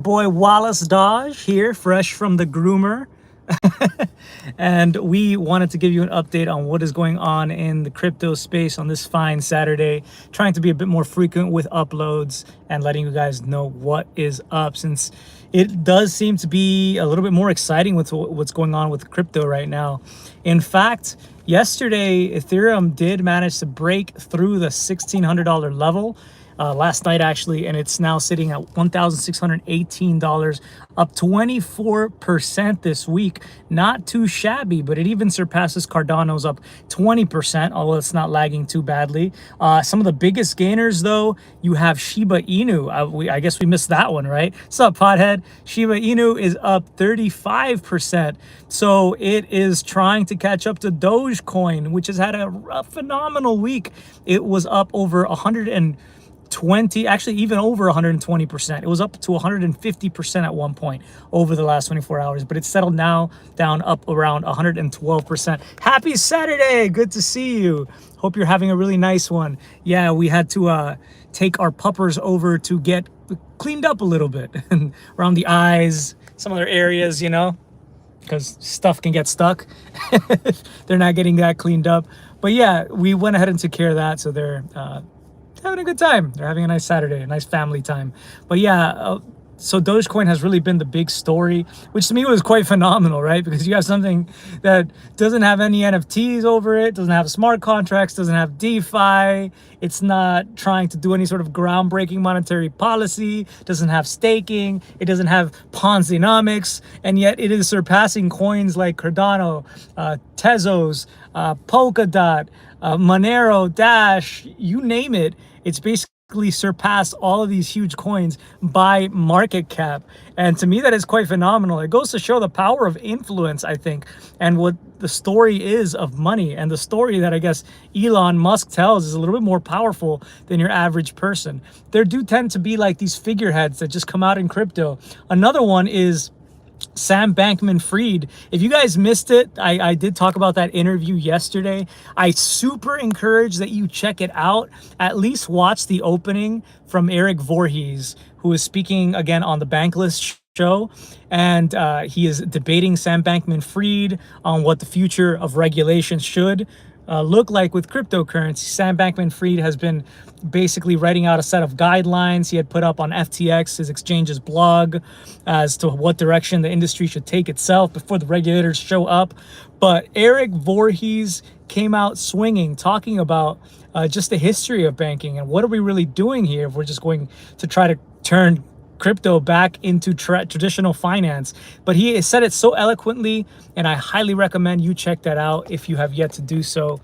boy Wallace Dodge here, fresh from the groomer. And we wanted to give you an update on what is going on in the crypto space on this fine Saturday, trying to be a bit more frequent with uploads and letting you guys know what is up, since it does seem to be a little bit more exciting with what's going on with crypto right now. In fact, yesterday Ethereum did manage to break through the $1,600 level last night actually, and it's now sitting at $1,618, up 24% this week. Not too shabby, but it even surpasses Cardano's up 20%, although it's not lagging too badly. Some of the biggest gainers though, you have Shiba Inu. I guess we missed that one, right? What's up, pothead? Shiba Inu is up 35%. So it is trying to catch up to Dogecoin, which has had a phenomenal week. It was up over 120, actually even over 120%. It was up to 150% at one point over the last 24 hours, but it's settled now down up around 112%. Happy Saturday. Good to see you. Hope you're having a really nice one. Yeah, we had to take our puppers over to get cleaned up a little bit around the eyes, some other areas, because stuff can get stuck. They're not getting that cleaned up. But yeah, we went ahead and took care of that, so they're having a good time. They're having a nice Saturday, a nice family time. But yeah, so Dogecoin has really been the big story, which to me was quite phenomenal, right? Because you have something that doesn't have any NFTs over it, doesn't have smart contracts, doesn't have DeFi, it's not trying to do any sort of groundbreaking monetary policy, doesn't have staking, it doesn't have Ponzi-nomics, and yet it is surpassing coins like Cardano, Tezos, Polkadot, Monero, Dash, you name it. It's basically surpassed all of these huge coins by market cap. And to me, that is quite phenomenal. It goes to show the power of influence, I think, and what the story is of money. And the story that I guess Elon Musk tells is a little bit more powerful than your average person. There do tend to be like these figureheads that just come out in crypto. Another one is Sam Bankman-Fried. If you guys missed it, I did talk about that interview yesterday. I super encourage that you check it out. At least watch the opening from Eric Voorhees, who is speaking again on the Bankless show, and he is debating Sam Bankman-Fried on what the future of regulation should look like with cryptocurrency. Sam Bankman-Fried has been basically writing out a set of guidelines he had put up on FTX, his exchange's blog, as to what direction the industry should take itself before the regulators show up. But Eric Voorhees came out swinging, talking about just the history of banking and what are we really doing here if we're just going to try to turn crypto back into traditional finance. But he said it so eloquently, and I highly recommend you check that out if you have yet to do so,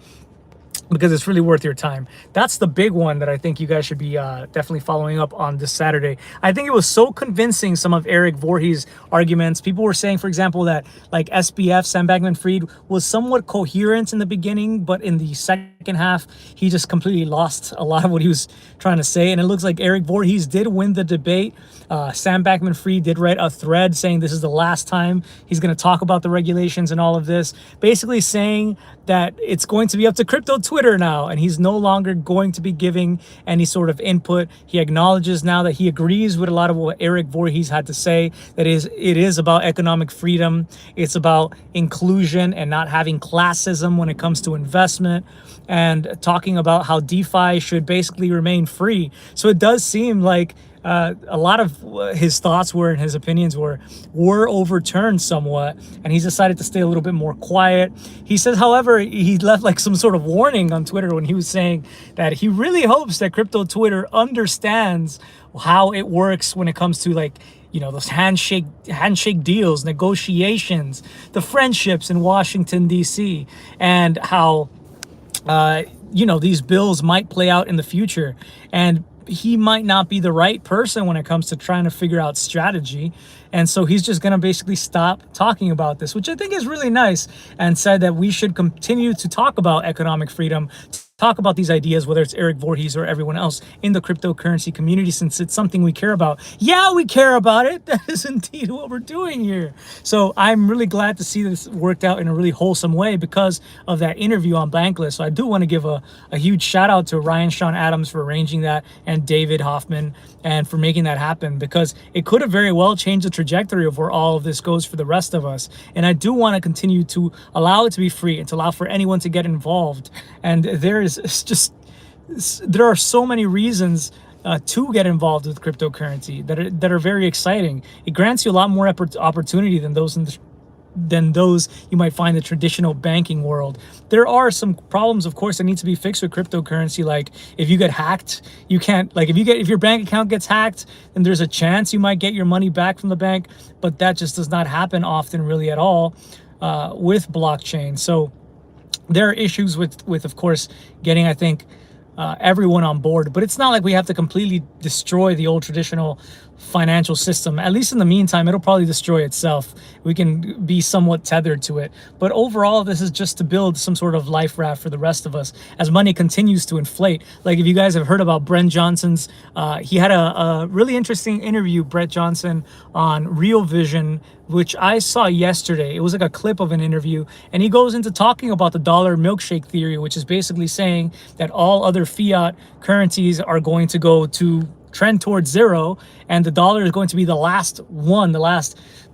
because it's really worth your time. That's the big one that I think you guys should be definitely following up on this Saturday. I think it was so convincing, some of Eric Voorhees' arguments. People were saying, for example, that like SBF, Sam Bankman-Fried, was somewhat coherent in the beginning, but in the second half, he just completely lost a lot of what he was trying to say. And it looks like Eric Voorhees did win the debate. Sam Bankman-Fried did write a thread saying this is the last time he's going to talk about the regulations and all of this, basically saying that it's going to be up to crypto Twitter now, and he's no longer going to be giving any sort of input. He acknowledges now that he agrees with a lot of what Eric Voorhees had to say, that it is about economic freedom, it's about inclusion and not having classism when it comes to investment, and talking about how DeFi should basically remain free. So it does seem like a lot of his thoughts were, and his opinions were overturned somewhat, and he's decided to stay a little bit more quiet. He says, however, he left like some sort of warning on Twitter when he was saying that he really hopes that crypto Twitter understands how it works when it comes to like, those handshake deals, negotiations, the friendships in Washington, D.C., and how, these bills might play out in the future. And he might not be the right person when it comes to trying to figure out strategy. And so he's just going to basically stop talking about this, which I think is really nice, and said that we should continue to talk about economic freedom, talk about these ideas, whether it's Eric Voorhees or everyone else in the cryptocurrency community, since it's something we care about. Yeah, we care about it. That is indeed what we're doing here. So I'm really glad to see this worked out in a really wholesome way because of that interview on Bankless. So I do want to give a huge shout out to Ryan Sean Adams for arranging that, and David Hoffman, and for making that happen, because it could have very well changed the trajectory of where all of this goes for the rest of us. And I do want to continue to allow it to be free and to allow for anyone to get involved. And there are so many reasons to get involved with cryptocurrency that are very exciting. It grants you a lot more opportunity than those you might find in the traditional banking world. There are some problems, of course, that need to be fixed with cryptocurrency. Like if you get hacked, you can't, like if your bank account gets hacked, then there's a chance you might get your money back from the bank, but that just does not happen often really at all with blockchain. So there are issues with of course, getting, I think, everyone on board, but it's not like we have to completely destroy the old traditional financial system. At least in the meantime, it'll probably destroy itself. We can be somewhat tethered to it, but overall this is just to build some sort of life raft for the rest of us as money continues to inflate. Like if you guys have heard about Brent Johnson's, he had a really interesting interview, Brett Johnson, on Real Vision, which I saw yesterday. It was like a clip of an interview, and he goes into talking about the dollar milkshake theory, which is basically saying that all other fiat currencies are going to go to trend towards zero, and the dollar is going to be the last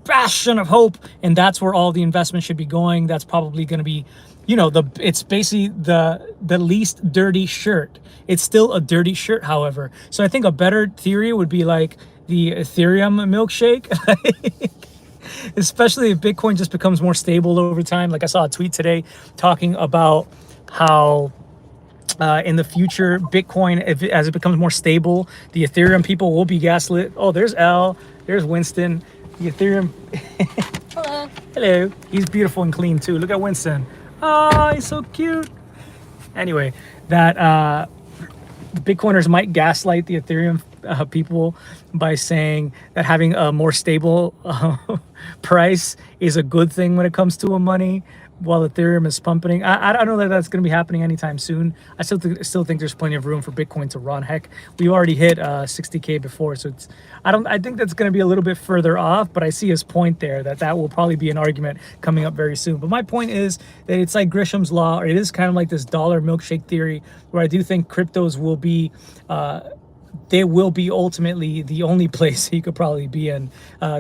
bastion of hope, and that's where all the investment should be going. That's probably going to be, it's basically the least dirty shirt. It's still a dirty shirt, however. So I think a better theory would be like the Ethereum milkshake. Especially if Bitcoin just becomes more stable over time. Like I saw a tweet today talking about how in the future, Bitcoin, as it becomes more stable, the Ethereum people will be gaslit. Oh, there's Al, there's Winston, the Ethereum. Hello. Hello. He's beautiful and clean too. Look at Winston. Oh, he's so cute. Anyway, that the Bitcoiners might gaslight the Ethereum people by saying that having a more stable price is a good thing when it comes to money, while Ethereum is pumping. I don't know that that's going to be happening anytime soon. I still think there's plenty of room for Bitcoin to run. Heck, we already hit 60K before, so I think that's going to be a little bit further off, but I see his point there that will probably be an argument coming up very soon. But my point is that it's like Grisham's law, or it is kind of like this dollar milkshake theory, where I do think cryptos will be they will be ultimately the only place you could probably be in.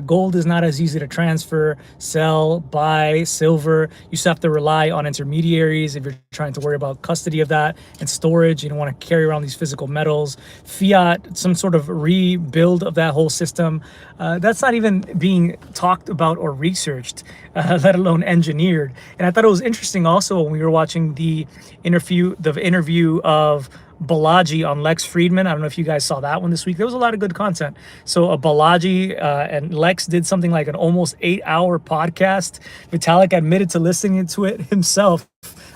Gold is not as easy to transfer, sell, buy. Silver, you still have to rely on intermediaries if you're trying to worry about custody of that and storage. You don't want to carry around these physical metals. Fiat, some sort of rebuild of that whole system, that's not even being talked about or researched, let alone engineered. And I thought it was interesting also when we were watching the interview of Balaji on Lex Friedman. I don't know if you guys saw that one this week. There was a lot of good content. So Balaji and Lex did something like an almost 8-hour podcast. Vitalik admitted to listening to it himself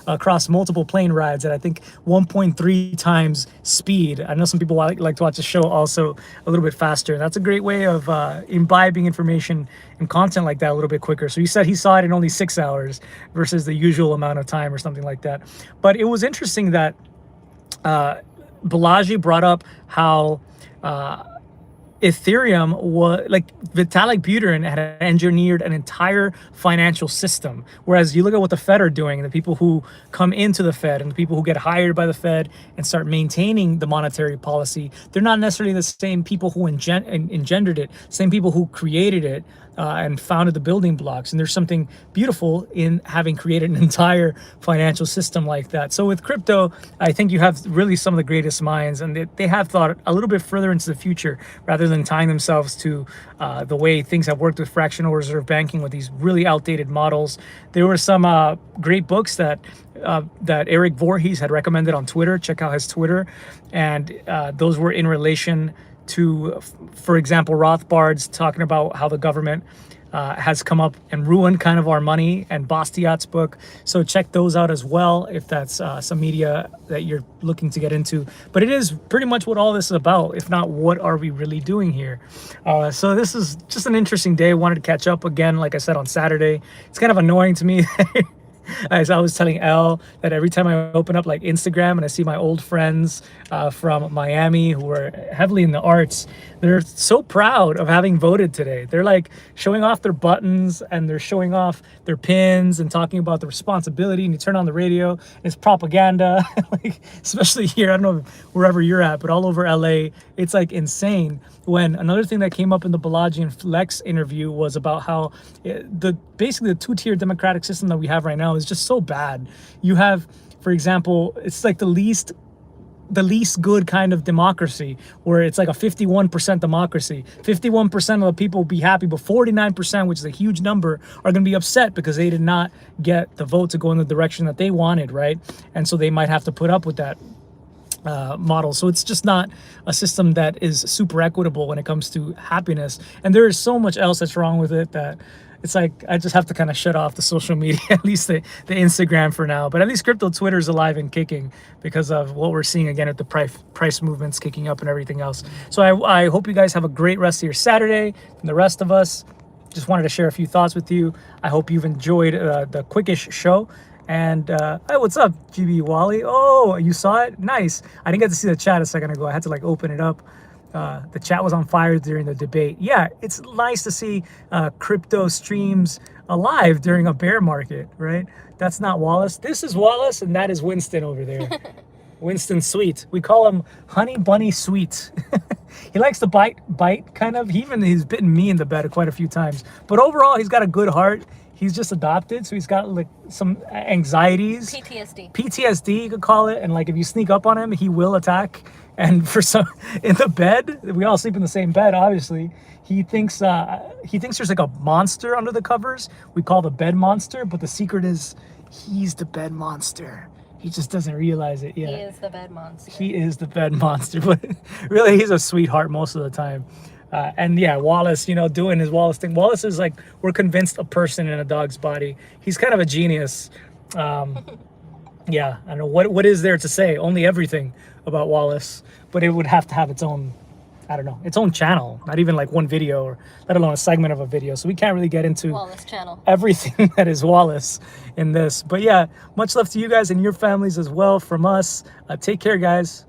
across multiple plane rides at I think 1.3 times speed. I know some people like to watch the show also a little bit faster. And that's a great way of imbibing information and content like that a little bit quicker. So he said he saw it in only 6 hours versus the usual amount of time or something like that. But it was interesting that Balaji brought up how Ethereum was like Vitalik Buterin had engineered an entire financial system. Whereas you look at what the Fed are doing, the people who come into the Fed and the people who get hired by the Fed and start maintaining the monetary policy, they're not necessarily the same people who engendered it, same people who created it and founded the building blocks. And there's something beautiful in having created an entire financial system like that. So with crypto, I think you have really some of the greatest minds, and they have thought a little bit further into the future rather than tying themselves to the way things have worked with fractional reserve banking with these really outdated models. There were some great books that Eric Voorhees had recommended on Twitter. Check out his Twitter. And those were in relation to, for example, Rothbard's talking about how the government has come up and ruined kind of our money, and Bastiat's book. So check those out as well if that's some media that you're looking to get into. But it is pretty much what all this is about, if not what are we really doing here. So this is just an interesting day. I wanted to catch up again, like I said, on Saturday. It's kind of annoying to me As I was telling Elle that every time I open up like Instagram and I see my old friends from Miami who were heavily in the arts, they're so proud of having voted today. They're like showing off their buttons and they're showing off their pins and talking about the responsibility. And you turn on the radio, and it's propaganda. Like, especially here, I don't know wherever you're at, but all over LA, it's like insane. When another thing that came up in the Balaji and Flex interview was about how basically the two-tier democratic system that we have right now is just so bad. You have, for example, it's like the least good kind of democracy, where it's like a 51% democracy. 51% of the people will be happy, but 49%, which is a huge number, are going to be upset because they did not get the vote to go in the direction that they wanted, right? And so they might have to put up with that model. So it's just not a system that is super equitable when it comes to happiness. And there is so much else that's wrong with it that it's like I just have to kind of shut off the social media, at least the Instagram for now. But at least crypto Twitter is alive and kicking because of what we're seeing again at the price movements kicking up and everything else. So I hope you guys have a great rest of your Saturday. And the rest of us, just wanted to share a few thoughts with you. I hope you've enjoyed the quickish show. And hey, what's up, GB Wally? Oh, you saw it? Nice. I didn't get to see the chat a second ago. I had to like open it up. The chat was on fire during the debate. Yeah, it's nice to see crypto streams alive during a bear market, right? That's not Wallace. This is Wallace, and that is Winston over there. Winston Sweet. We call him Honey Bunny Sweet. He likes to bite, kind of. He's bitten me in the bed quite a few times. But overall, he's got a good heart. He's just adopted, so he's got like some anxieties. PTSD, you could call it. And like if you sneak up on him, he will attack. And for some, in the bed, we all sleep in the same bed, obviously. He thinks there's like a monster under the covers. We call the bed monster, but the secret is he's the bed monster. He just doesn't realize it yet. He is the bed monster. He is the bed monster, but really he's a sweetheart most of the time. And yeah, Wallace, doing his Wallace thing. Wallace is like, we're convinced a person in a dog's body. He's kind of a genius. Yeah, I don't know what is there to say. Only everything about Wallace, but it would have to have its own, its own channel. Not even like one video, or let alone a segment of a video. So we can't really get into Wallace channel. Everything that is Wallace in this. But yeah, much love to you guys and your families as well from us. Take care, guys.